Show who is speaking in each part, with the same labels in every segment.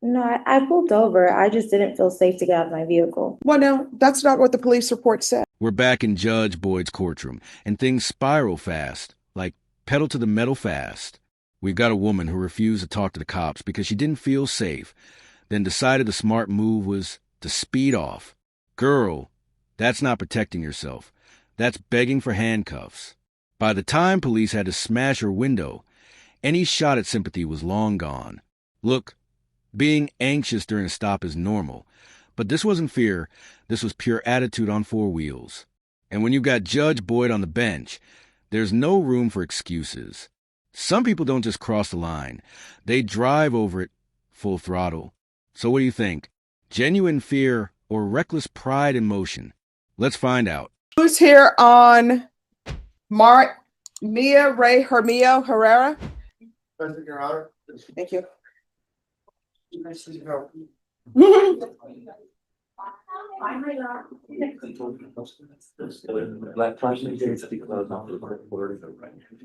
Speaker 1: No, I pulled over. I just didn't feel safe to get out of my vehicle.
Speaker 2: Well, no, that's not what the police report said.
Speaker 3: We're back in Judge Boyd's courtroom, and things spiral fast, like pedal to the metal fast. We've got a woman who refused to talk to the cops because she didn't feel safe, then decided the smart move was to speed off. Girl, that's not protecting yourself. That's begging for handcuffs. By the time police had to smash her window, any shot at sympathy was long gone. Look, being anxious during a stop is normal, but this wasn't fear, this was pure attitude on four wheels. And when you've got Judge Boyd on the bench, there's no room for excuses. Some people don't just cross the line, they drive over it full throttle. So what do you think? Genuine fear or reckless pride in motion? Let's find out.
Speaker 2: Who's here on Mia Ray Hermio Herrera?
Speaker 4: Present, Your Honor.
Speaker 2: Thank you.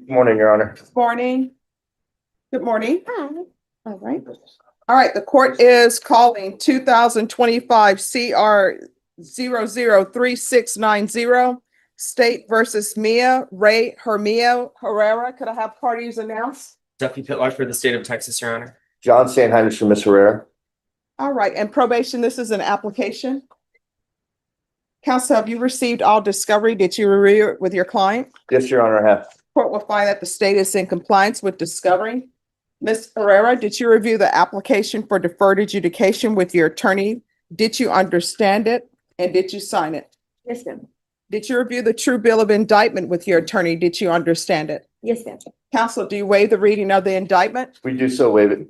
Speaker 4: Morning, Your Honor.
Speaker 2: Morning. Good morning. All right. All right, the court is calling 2025 CR 003690 State versus Mia Ray Hermio Herrera. Could I have parties announced?
Speaker 5: Duffy Pitlar for the state of Texas, Your Honor.
Speaker 4: John Sandheimer for Ms. Herrera.
Speaker 2: All right, and probation, this is an application. Counsel, have you received all discovery? Did you review it with your client?
Speaker 4: Yes, Your Honor, I have.
Speaker 2: Court will find that the state is in compliance with discovery. Ms. Herrera, did you review the application for deferred adjudication with your attorney? Did you understand it? And did you sign it?
Speaker 1: Yes, ma'am.
Speaker 2: Did you review the true bill of indictment with your attorney? Did you understand it?
Speaker 1: Yes, ma'am.
Speaker 2: Counsel, do you waive the reading of the indictment?
Speaker 4: We do so waive it.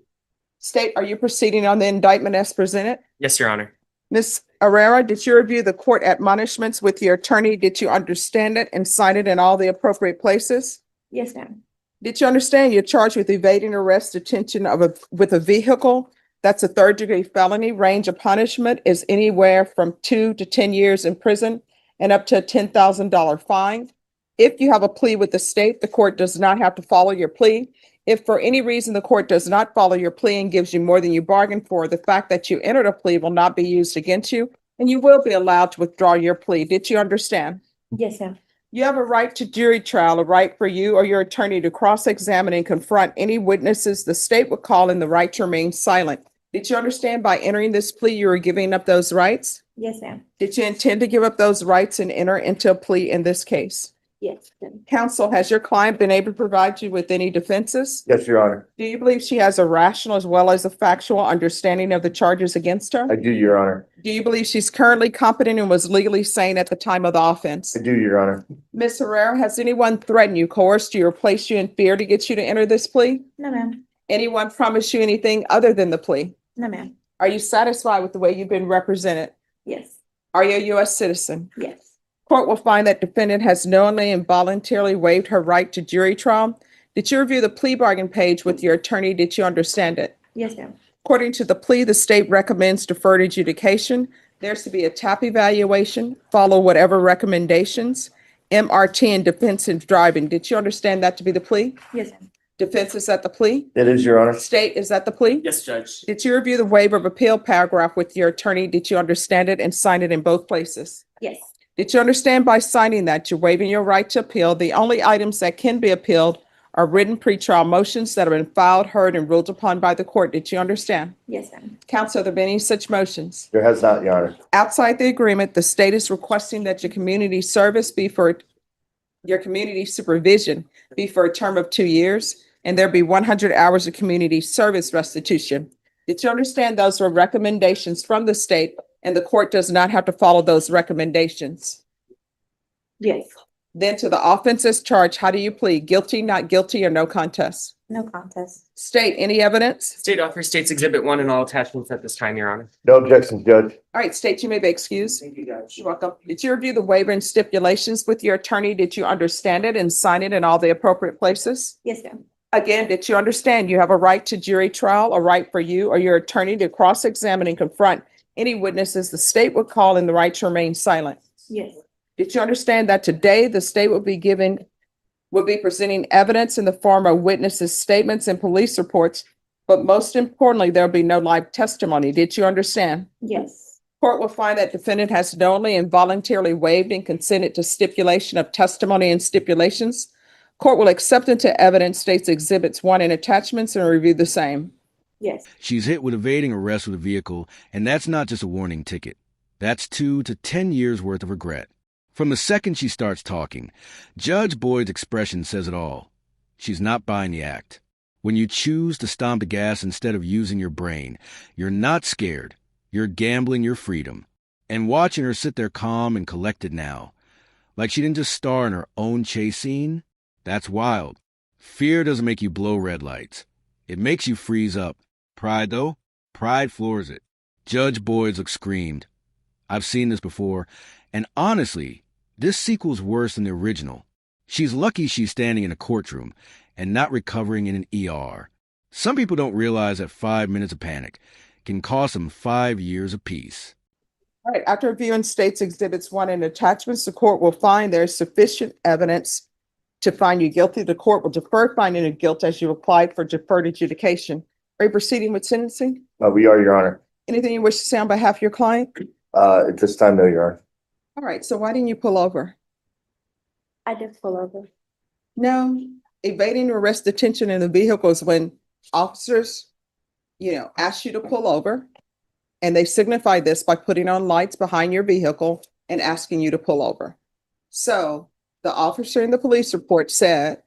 Speaker 2: State, are you proceeding on the indictment as presented?
Speaker 5: Yes, Your Honor.
Speaker 2: Ms. Herrera, did you review the court admonishments with your attorney? Did you understand it and sign it in all the appropriate places?
Speaker 1: Yes, ma'am.
Speaker 2: Did you understand you're charged with evading arrest, detention with a vehicle? That's a third-degree felony. Range of punishment is anywhere from 2 to 10 years in prison and up to a $10,000 fine. If you have a plea with the state, the court does not have to follow your plea. If for any reason the court does not follow your plea and gives you more than you bargained for, the fact that you entered a plea will not be used against you, and you will be allowed to withdraw your plea. Did you understand?
Speaker 1: Yes, ma'am.
Speaker 2: You have a right to jury trial, a right for you or your attorney to cross-examine and confront any witnesses the state would call in, the right to remain silent. Did you understand by entering this plea, you are giving up those rights?
Speaker 1: Yes, ma'am.
Speaker 2: Did you intend to give up those rights and enter into a plea in this case?
Speaker 1: Yes, ma'am.
Speaker 2: Counsel, has your client been able to provide you with any defenses?
Speaker 4: Yes, Your Honor.
Speaker 2: Do you believe she has a rational as well as a factual understanding of the charges against her?
Speaker 4: I do, Your Honor.
Speaker 2: Do you believe she's currently competent and was legally sane at the time of the offense?
Speaker 4: I do, Your Honor.
Speaker 2: Ms. Herrera, has anyone threatened you, coerced you, or placed you in fear to get you to enter this plea?
Speaker 1: No, ma'am.
Speaker 2: Anyone promised you anything other than the plea?
Speaker 1: No, ma'am.
Speaker 2: Are you satisfied with the way you've been represented?
Speaker 1: Yes.
Speaker 2: Are you a U.S. citizen?
Speaker 1: Yes.
Speaker 2: Court will find that defendant has knowingly and voluntarily waived her right to jury trial. Did you review the plea bargain page with your attorney? Did you understand it?
Speaker 1: Yes, ma'am.
Speaker 2: According to the plea, the state recommends deferred adjudication. There's to be a TAP evaluation, follow whatever recommendations, MRT and defense in driving. Did you understand that to be the plea?
Speaker 1: Yes, ma'am.
Speaker 2: Defense is at the plea?
Speaker 4: It is, Your Honor.
Speaker 2: State is at the plea?
Speaker 5: Yes, Judge.
Speaker 2: Did you review the waiver of appeal paragraph with your attorney? Did you understand it and sign it in both places?
Speaker 1: Yes.
Speaker 2: Did you understand by signing that you're waiving your right to appeal? The only items that can be appealed are written pretrial motions that have been filed, heard, and ruled upon by the court. Did you understand?
Speaker 1: Yes, ma'am.
Speaker 2: Counsel, have there been any such motions?
Speaker 4: There has not, Your Honor.
Speaker 2: Outside the agreement, the state is requesting that your community supervision be for a term of 2 years, and there be 100 hours of community service restitution. Did you understand those were recommendations from the state, and the court does not have to follow those recommendations?
Speaker 1: Yes.
Speaker 2: Then to the offenses charged, how do you plead? Guilty, not guilty, or no contest?
Speaker 1: No contest.
Speaker 2: State, any evidence?
Speaker 5: State offers State's Exhibit 1 and all attachments at this time, Your Honor.
Speaker 4: No objections, Judge.
Speaker 2: All right, state, you may be excused.
Speaker 5: Thank you, Judge.
Speaker 2: You're welcome. Did you review the waiver and stipulations with your attorney? Did you understand it and sign it in all the appropriate places?
Speaker 1: Yes, ma'am.
Speaker 2: Again, did you understand you have a right to jury trial, a right for you or your attorney to cross-examine and confront any witnesses the state would call in, the right to remain silent?
Speaker 1: Yes.
Speaker 2: Did you understand that today the state will be presenting evidence in the form of witnesses' statements and police reports, but most importantly, there'll be no live testimony. Did you understand?
Speaker 1: Yes.
Speaker 2: Court will find that defendant has knowingly and voluntarily waived and consented to stipulation of testimony and stipulations. Court will accept into evidence states exhibits 1 and attachments and review the same.
Speaker 1: Yes.
Speaker 3: She's hit with evading arrest with a vehicle, and that's not just a warning ticket. That's 2 to 10 years worth of regret. From the second she starts talking, Judge Boyd's expression says it all. She's not buying the act. When you choose to stomp the gas instead of using your brain, you're not scared. You're gambling your freedom. And watching her sit there calm and collected now, like she didn't just star in her own chase scene, that's wild. Fear doesn't make you blow red lights. It makes you freeze up. Pride, though? Pride floors it. Judge Boyd looks screamed. I've seen this before, and honestly, this sequel's worse than the original. She's lucky she's standing in a courtroom and not recovering in an ER. Some people don't realize that 5 minutes of panic can cost them 5 years apiece.
Speaker 2: All right, after reviewing states exhibits 1 and attachments, the court will find there's sufficient evidence to find you guilty. The court will defer finding of guilt as you applied for deferred adjudication. Are you proceeding with sentencing?
Speaker 4: We are, Your Honor.
Speaker 2: Anything you wish to say on behalf of your client?
Speaker 4: At this time, no, Your Honor.
Speaker 2: All right, so why didn't you pull over?
Speaker 1: I did pull over.
Speaker 2: No, evading arrest detention in the vehicle is when officers, ask you to pull over, and they signify this by putting on lights behind your vehicle and asking you to pull over. So the officer in the police report said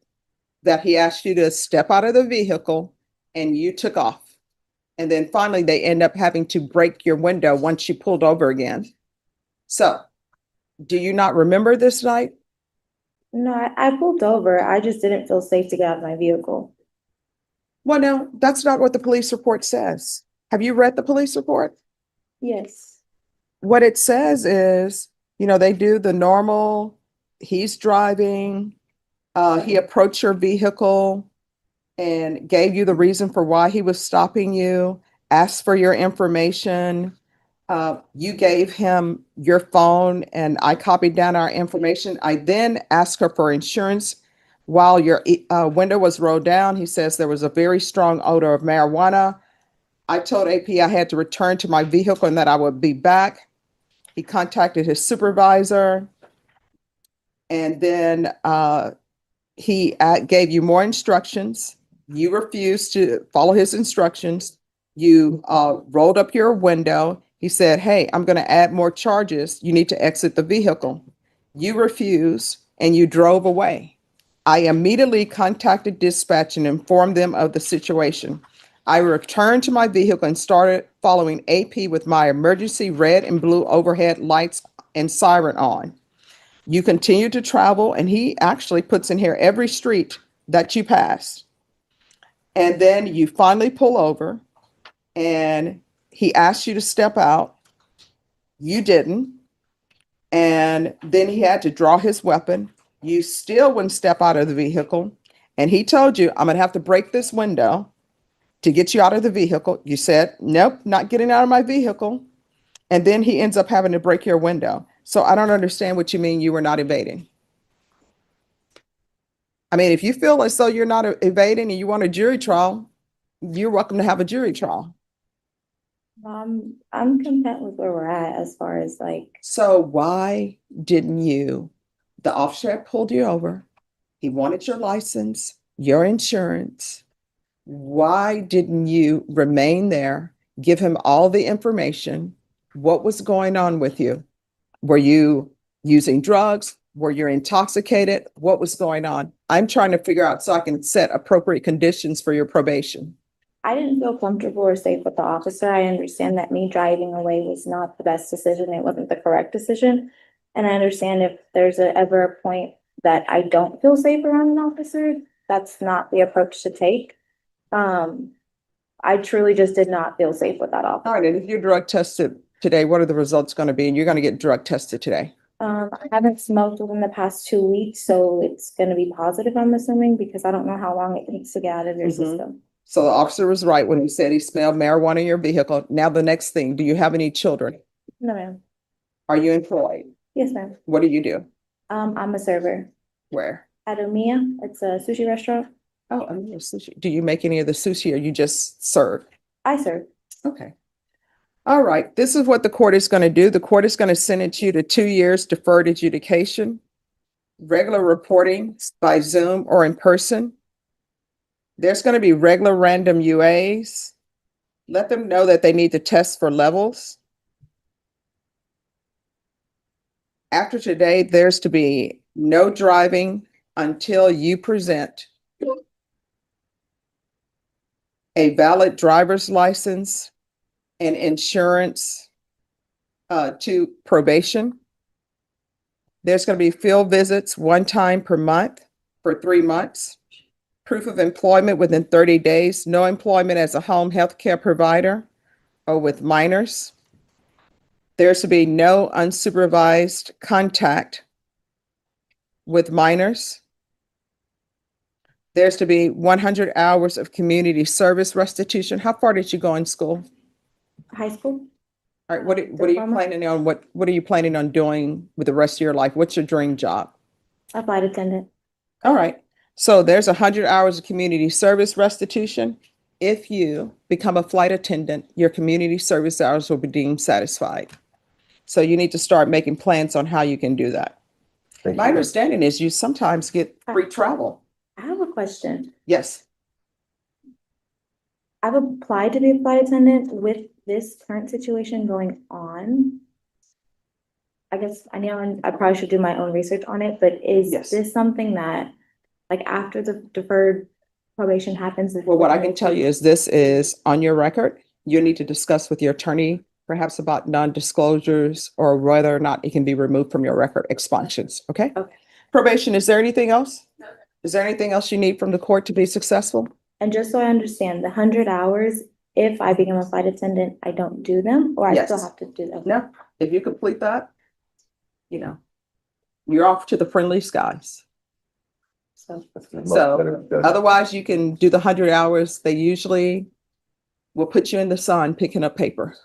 Speaker 2: that he asked you to step out of the vehicle and you took off. And then finally, they end up having to break your window once you pulled over again. So do you not remember this night?
Speaker 1: No, I pulled over. I just didn't feel safe to get out of my vehicle.
Speaker 2: Well, no, that's not what the police report says. Have you read the police report?
Speaker 1: Yes.
Speaker 2: What it says is, they do the normal, he's driving, he approached your vehicle and gave you the reason for why he was stopping you, asked for your information. You gave him your phone and I copied down our information. I then asked her for insurance. While your window was rolled down, he says there was a very strong odor of marijuana. I told AP I had to return to my vehicle and that I would be back. He contacted his supervisor. And then he gave you more instructions. You refused to follow his instructions. You rolled up your window. He said, hey, I'm going to add more charges. You need to exit the vehicle. You refused and you drove away. I immediately contacted dispatch and informed them of the situation. I returned to my vehicle and started following AP with my emergency red and blue overhead lights and siren on. You continue to travel, and he actually puts in here every street that you pass. And then you finally pull over, and he asks you to step out. You didn't. And then he had to draw his weapon. You still wouldn't step out of the vehicle. And he told you, I'm going to have to break this window to get you out of the vehicle. You said, nope, not getting out of my vehicle. And then he ends up having to break your window. So I don't understand what you mean you were not evading. I mean, if you feel as though you're not evading and you want a jury trial, you're welcome to have a jury trial.
Speaker 1: I'm content with where we're at as far as
Speaker 2: So why didn't the officer had pulled you over. He wanted your license, your insurance. Why didn't you remain there, give him all the information? What was going on with you? Were you using drugs? Were you intoxicated? What was going on? I'm trying to figure out so I can set appropriate conditions for your probation.
Speaker 1: I didn't feel comfortable or safe with the officer. I understand that me driving away was not the best decision. It wasn't the correct decision. And I understand if there's ever a point that I don't feel safe around an officer, that's not the approach to take. I truly just did not feel safe with that officer.
Speaker 2: All right, and if you're drug tested today, what are the results going to be? And you're going to get drug tested today.
Speaker 1: I haven't smoked within the past 2 weeks, so it's going to be positive, I'm assuming, because I don't know how long it takes to get out of your system.
Speaker 2: So the officer was right when he said he smelled marijuana in your vehicle. Now the next thing, do you have any children?
Speaker 1: No, ma'am.
Speaker 2: Are you employed?
Speaker 1: Yes, ma'am.
Speaker 2: What do you do?
Speaker 1: I'm a server
Speaker 2: Where?
Speaker 1: at Omiya. It's a sushi restaurant.
Speaker 2: Oh, and your sushi. Do you make any of the sushi or you just serve?
Speaker 1: I serve.
Speaker 2: Okay. All right. This is what the court is going to do. The court is going to sentence you to 2 years deferred adjudication, regular reporting by Zoom or in person. There's going to be regular random UAs. Let them know that they need to test for levels. After today, there's to be no driving until you present a valid driver's license and insurance to probation. There's going to be field visits 1 time per month for 3 months. Proof of employment within 30 days, no employment as a home health care provider or with minors. There's to be no unsupervised contact with minors. There's to be 100 hours of community service restitution. How far did you go in school?
Speaker 1: High school?
Speaker 2: All right, what are you
Speaker 1: Diploma.
Speaker 2: planning on, what are you planning on doing with the rest of your life? What's your dream job?
Speaker 1: A flight attendant.
Speaker 2: All right, so there's 100 hours of community service restitution. If you become a flight attendant, your community service hours will be deemed satisfied. So you need to start making plans on how you can do that.
Speaker 4: Thank
Speaker 2: My
Speaker 4: you.
Speaker 2: understanding is you sometimes get free travel.
Speaker 1: I have a question.
Speaker 2: Yes,
Speaker 1: I've applied to be a flight attendant with this current situation going on. I guess I know I probably should do my own research on it, but is
Speaker 2: Yes.
Speaker 1: this something that, like, after the deferred probation happens?
Speaker 2: well, what I can tell you is this is on your record. You need to discuss with your attorney, perhaps about non-disclosures or whether or not it can be removed from your record, expungements, okay?
Speaker 1: Okay.
Speaker 2: Probation, is there anything else? Is there anything else you need from the court to be successful?
Speaker 1: And just so I understand, the 100 hours, if I become a flight attendant, I don't do them, or I still
Speaker 2: Yes.
Speaker 1: have to do them?
Speaker 2: No, if you complete that, you're off to the friendly skies.
Speaker 1: So,
Speaker 4: That's much
Speaker 2: So,
Speaker 4: better, Judge.
Speaker 2: Otherwise, you can do the 100 hours. They usually will put you in the sun picking up paper.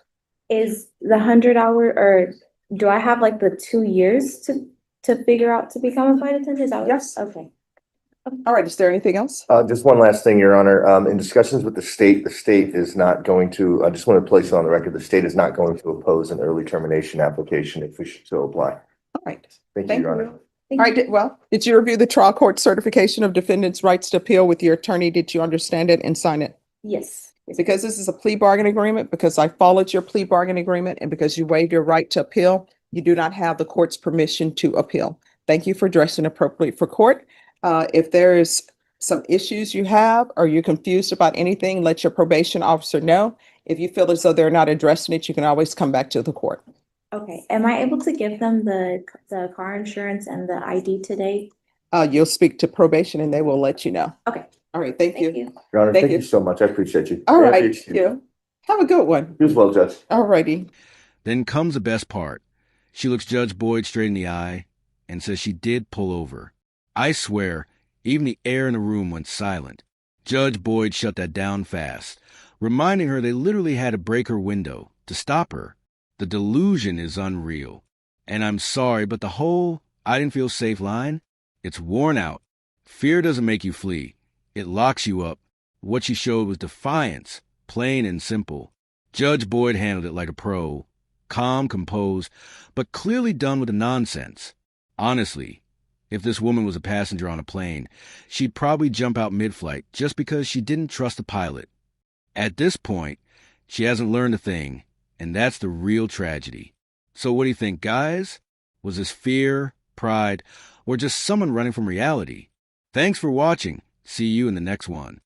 Speaker 1: is the 100 hour, or do I have like the 2 years to figure out to become a flight attendant? Is that what-
Speaker 2: Yes.
Speaker 1: Okay.
Speaker 2: All right, is there anything else?
Speaker 4: Just one last thing, Your Honor. In discussions with the state is not going to, I just want to place it on the record, the state is not going to oppose an early termination application if we should so apply.
Speaker 2: All right.
Speaker 4: Thank you,
Speaker 2: Thank
Speaker 4: Your
Speaker 2: you.
Speaker 4: Honor.
Speaker 2: All right, did you review the trial court certification of defendant's rights to appeal with your attorney? Did you understand it and sign it?
Speaker 1: Yes.
Speaker 2: Because this is a plea bargain agreement, because I followed your plea bargain agreement, and because you waived your right to appeal, you do not have the court's permission to appeal. Thank you for dressing appropriately for court. If there is some issues you have, or you're confused about anything, let your probation officer know. If you feel as though they're not addressing it, you can always come back to the court.
Speaker 1: Okay. Am I able to give them the car insurance and the ID today?
Speaker 2: You'll speak to probation and they will let you know.
Speaker 1: Okay.
Speaker 2: All right, thank
Speaker 1: Thank
Speaker 2: you.
Speaker 1: you.
Speaker 4: Your Honor,
Speaker 2: Thank
Speaker 4: thank
Speaker 2: you.
Speaker 4: you so much. I appreciate you.
Speaker 2: All
Speaker 4: I
Speaker 2: right,
Speaker 4: appreciate
Speaker 2: you. Have a good one.
Speaker 4: You as well, Judge.
Speaker 2: All righty.
Speaker 3: Then comes the best part. She looks Judge Boyd straight in the eye and says she did pull over. I swear, even the air in the room went silent. Judge Boyd shut that down fast, reminding her they literally had to break her window to stop her. The delusion is unreal. And I'm sorry, but the whole "I didn't feel safe" line, it's worn out. Fear doesn't make you flee. It locks you up. What she showed was defiance, plain and simple. Judge Boyd handled it like a pro. Calm, composed, but clearly done with the nonsense. Honestly, if this woman was a passenger on a plane, she'd probably jump out mid-flight just because she didn't trust the pilot. At this point, she hasn't learned a thing, and that's the real tragedy. So what do you think, guys? Was this fear, pride, or just someone running from reality? Thanks for watching. See you in the next one.